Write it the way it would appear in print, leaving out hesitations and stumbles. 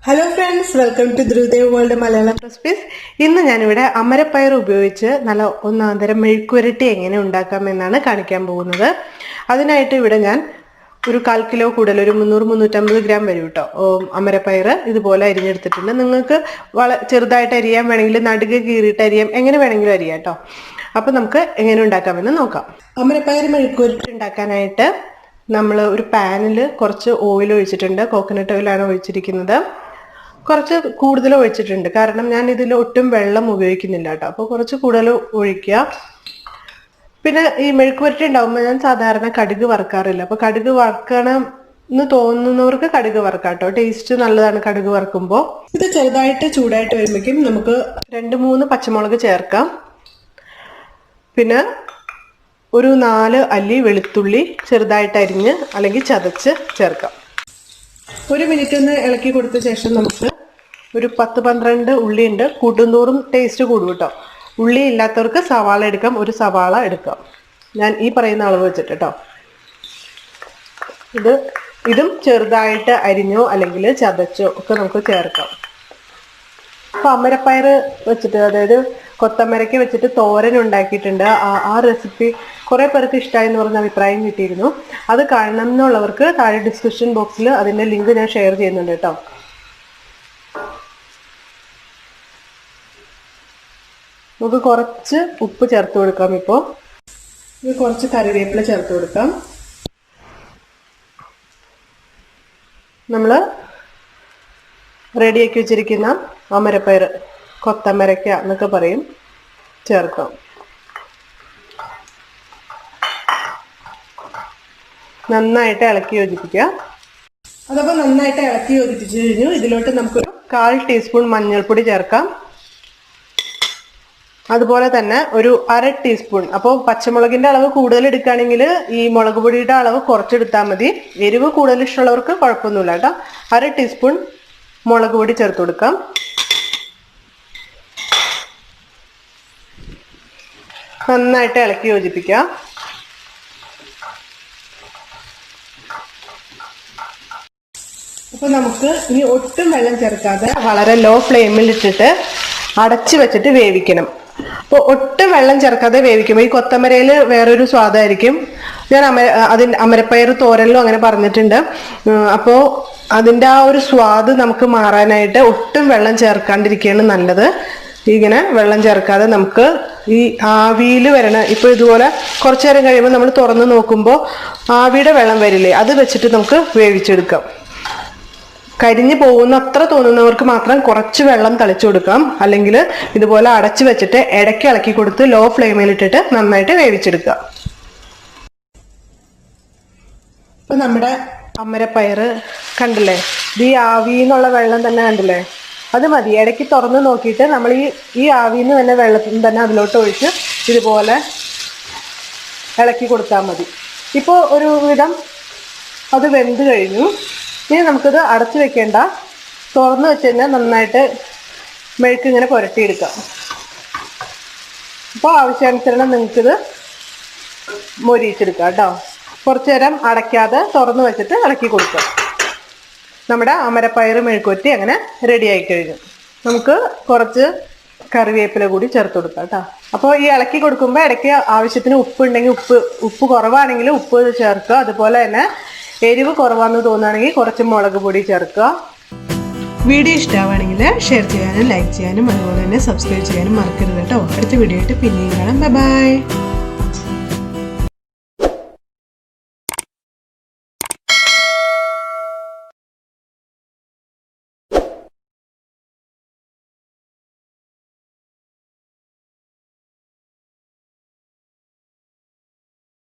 Hello friends, welcome to Dhruv Malayalam recipes. ഇന്ന് ഞാൻ ഇവിടെ അമരപ്പയർ ഉപയോഗിച്ച് നല്ല ഒന്നാന്തരം മെഴുക്കുപുരട്ടി എങ്ങനെ ഉണ്ടാക്കാമെന്നാണ് കാണിക്കാൻ പോകുന്നത്. അതിനായിട്ട് ഇവിടെ ഞാൻ ഒരു 1/4 കിലോ കൂടുതൽ ഒരു 300-350 ഗ്രാം വരും ട്ടോ അമരപ്പയർ ഇതുപോലെ അരിഞ്ഞെടുത്തിട്ടുണ്ട്. നിങ്ങൾക്ക് ചെറുതായിട്ട് അരിയാൻ വേണമെങ്കിൽ നടുകെ കീറിയിട്ട് അരിയാം, എങ്ങനെ വേണമെങ്കിലും അരിയാം ട്ടോ. അപ്പോൾ നമുക്ക് എങ്ങനെ ഉണ്ടാക്കാമെന്ന് നോക്കാം. അമരപ്പയർ മെഴുക്കുപുരട്ടി ഉണ്ടാക്കാനായിട്ട് നമ്മൾ ഒരു പാനിൽ കുറച്ച് ഓയിൽ ഒഴിച്ചിട്ടുണ്ട്. കോക്കനട്ട് ഓയിലാണ് ഒഴിച്ചിരിക്കുന്നത്. കുറച്ച് കൂടുതൽ ഒഴിച്ചിട്ടുണ്ട്, കാരണം ഞാൻ ഇതിൽ ഒട്ടും വെള്ളം ഉപയോഗിക്കുന്നില്ല കേട്ടോ. അപ്പോൾ കുറച്ച് കൂടുതൽ ഒഴിക്കുക. പിന്നെ ഈ മെഴുക്കുപുരട്ടി ഉണ്ടാകുമ്പോൾ ഞാൻ സാധാരണ കടുക് വറുക്കാറില്ല. അപ്പോൾ കടുക് വറുക്കണം എന്ന് തോന്നുന്നവർക്ക് കടുക് വറുക്കാം കേട്ടോ. ടേസ്റ്റ് നല്ലതാണ് കടുക് വറുക്കുമ്പോൾ. ഇത് ചെറുതായിട്ട് ചൂടായിട്ട് വരുമ്പോഴേക്കും നമുക്ക് 2-3 പച്ചമുളക് ചേർക്കാം. പിന്നെ ഒരു 4 അല്ലി വെളുത്തുള്ളി ചെറുതായിട്ട് അരിഞ്ഞ് അല്ലെങ്കിൽ ചതച്ച് ചേർക്കാം. 1 മിനിറ്റ് ഒന്ന് ഇളക്കി കൊടുത്ത ശേഷം നമുക്ക് ഒരു 10-12 ഉള്ളി ഉണ്ട്. കൂട്ടുന്തോറും ടേസ്റ്റ് കൂടും കേട്ടോ. ഉള്ളി ഇല്ലാത്തവർക്ക് സവാള എടുക്കാം, ഒരു സവാള എടുക്കാം. ഞാൻ ഈ പറയുന്ന അളവ് വെച്ചിട്ട് കേട്ടോ. ഇതും ചെറുതായിട്ട് അരിഞ്ഞോ അല്ലെങ്കിൽ ചതച്ചോ ഒക്കെ നമുക്ക് ചേർക്കാം. അപ്പോൾ അമരപ്പയർ വെച്ചിട്ട്, അതായത് കൊത്തമരയ്ക്ക് വെച്ചിട്ട് തോരൻ ഉണ്ടാക്കിയിട്ടുണ്ട്. ആ റെസിപ്പി കുറേ പേർക്ക് ഇഷ്ടമായി എന്ന് പറഞ്ഞ അഭിപ്രായം കിട്ടിയിരുന്നു. അത് കാണണം എന്നുള്ളവർക്ക് താഴെ ഡിസ്ക്രിപ്ഷൻ ബോക്സിൽ അതിൻ്റെ ലിങ്ക് ഞാൻ ഷെയർ ചെയ്യുന്നുണ്ട് കേട്ടോ. നമുക്ക് കുറച്ച് ഉപ്പ് ചേർത്ത് കൊടുക്കാം. ഇപ്പോൾ കുറച്ച് കറിവേപ്പില ചേർത്ത് കൊടുക്കാം. നമ്മൾ റെഡിയാക്കി വെച്ചിരിക്കുന്ന അമരപ്പയർ, കൊത്തമരക്ക എന്നൊക്കെ പറയും, ചേർക്കാം. നന്നായിട്ട് ഇളക്കി യോജിപ്പിക്കുക. അതപ്പോൾ നന്നായിട്ട് ഇളക്കി യോജിപ്പിച്ചു കഴിഞ്ഞു. ഇതിലോട്ട് നമുക്കൊരു 1/4 ടീസ്പൂൺ മഞ്ഞൾപ്പൊടി ചേർക്കാം. അതുപോലെ തന്നെ ഒരു 1/2 ടീസ്പൂൺ, അപ്പോൾ പച്ചമുളകിന്റെ അളവ് കൂടുതൽ എടുക്കുകയാണെങ്കിൽ ഈ മുളക് പൊടിയുടെ അളവ് കുറച്ചെടുത്താൽ മതി. എരിവ് കൂടുതൽ ഇഷ്ടമുള്ളവർക്ക് കുഴപ്പമൊന്നുമില്ല കേട്ടോ. 1/2 ടീസ്പൂൺ മുളക് പൊടി ചേർത്ത് കൊടുക്കാം. നന്നായിട്ട് ഇളക്കി യോജിപ്പിക്കുക. അപ്പോൾ നമുക്ക് ഇനി ഒട്ടും വെള്ളം ചേർക്കാതെ വളരെ ലോ ഫ്ലെയിമിൽ ഇട്ടിട്ട് അടച്ചു വെച്ചിട്ട് വേവിക്കണം. അപ്പോൾ ഒട്ടും വെള്ളം ചേർക്കാതെ വേവിക്കുമ്പോൾ ഈ കൊത്തമരയിൽ വേറൊരു സ്വാദായിരിക്കും. ഞാൻ അമരപ്പയർ തോരനിലും അങ്ങനെ പറഞ്ഞിട്ടുണ്ട്. അപ്പോൾ അതിൻ്റെ ആ ഒരു സ്വാദ് നമുക്ക് മാറാനായിട്ട് ഒട്ടും വെള്ളം ചേർക്കാണ്ടിരിക്കുകയാണ് നല്ലത്. ഇങ്ങനെ വെള്ളം ചേർക്കാതെ നമുക്ക് ഈ ആവിയിൽ വരണ, ഇപ്പോൾ ഇതുപോലെ കുറച്ചു നേരം കഴിയുമ്പോൾ നമ്മൾ തുറന്ന് നോക്കുമ്പോൾ ആവിയുടെ വെള്ളം വരില്ലേ, അത് വെച്ചിട്ട് നമുക്ക് വേവിച്ചെടുക്കാം. കരിഞ്ഞു പോകുന്ന അത്ര തോന്നുന്നവർക്ക് മാത്രം കുറച്ച് വെള്ളം തളിച്ചു കൊടുക്കാം. അല്ലെങ്കിൽ ഇതുപോലെ അടച്ചു വെച്ചിട്ട് ഇടയ്ക്ക് ഇളക്കി കൊടുത്ത് ലോ ഫ്ലെയിമിൽ ഇട്ടിട്ട് നന്നായിട്ട് വേവിച്ചെടുക്കുക. ഇപ്പൊ നമ്മുടെ അമരപ്പയർ കണ്ടില്ലേ, ഈ ആവിന്നുള്ള വെള്ളം തന്നെ കണ്ടില്ലേ, അത് മതി. ഇടയ്ക്ക് തുറന്ന് നോക്കിയിട്ട് നമ്മൾ ഈ ആവിന്ന് തന്നെ വെള്ളത്തിൽ തന്നെ അതിലോട്ട് ഒഴിച്ച് ഇതുപോലെ ഇളക്കി കൊടുത്താൽ മതി. ഇപ്പോൾ ഒരു വിധം അത് വെന്ത് കഴിഞ്ഞു. ഇനി നമുക്കിത് അടച്ചു വെക്കേണ്ട, തുറന്ന് വെച്ച് കഴിഞ്ഞാൽ നന്നായിട്ട് മെഴുക്ക് ഇങ്ങനെ പുരട്ടിയെടുക്കാം. അപ്പോൾ ആവശ്യാനുസരണം നിങ്ങൾക്കിത് മൊരിയിച്ചെടുക്കാം കേട്ടോ. കുറച്ചു നേരം അടയ്ക്കാതെ തുറന്ന് വെച്ചിട്ട് ഇളക്കി കൊടുക്കാം. നമ്മുടെ അമരപ്പയർ മെഴുക്കുപുരട്ടി അങ്ങനെ റെഡി ആയി കഴിഞ്ഞു. നമുക്ക് കുറച്ച് കറിവേപ്പില കൂടി ചേർത്ത് കൊടുക്കാം കേട്ടോ. അപ്പോൾ ഈ ഇളക്കി കൊടുക്കുമ്പോൾ ഇടയ്ക്ക് ആവശ്യത്തിന് ഉപ്പ് ഉണ്ടെങ്കിൽ ഉപ്പ് കുറവാണെങ്കിൽ ഉപ്പ് ചേർക്കുക. അതുപോലെ തന്നെ എരിവ് കുറവാണെന്ന് തോന്നുകയാണെങ്കിൽ കുറച്ച് മുളക് പൊടി ചേർക്കുക. വീഡിയോ ഇഷ്ടമാവുകയാണെങ്കിൽ ഷെയർ ചെയ്യാനും ലൈക്ക് ചെയ്യാനും അതുപോലെ തന്നെ സബ്സ്ക്രൈബ് ചെയ്യാനും മറക്കരുത് കേട്ടോ. അടുത്ത വീഡിയോ ആയിട്ട് പിന്നെയും കാണാം. ബൈ.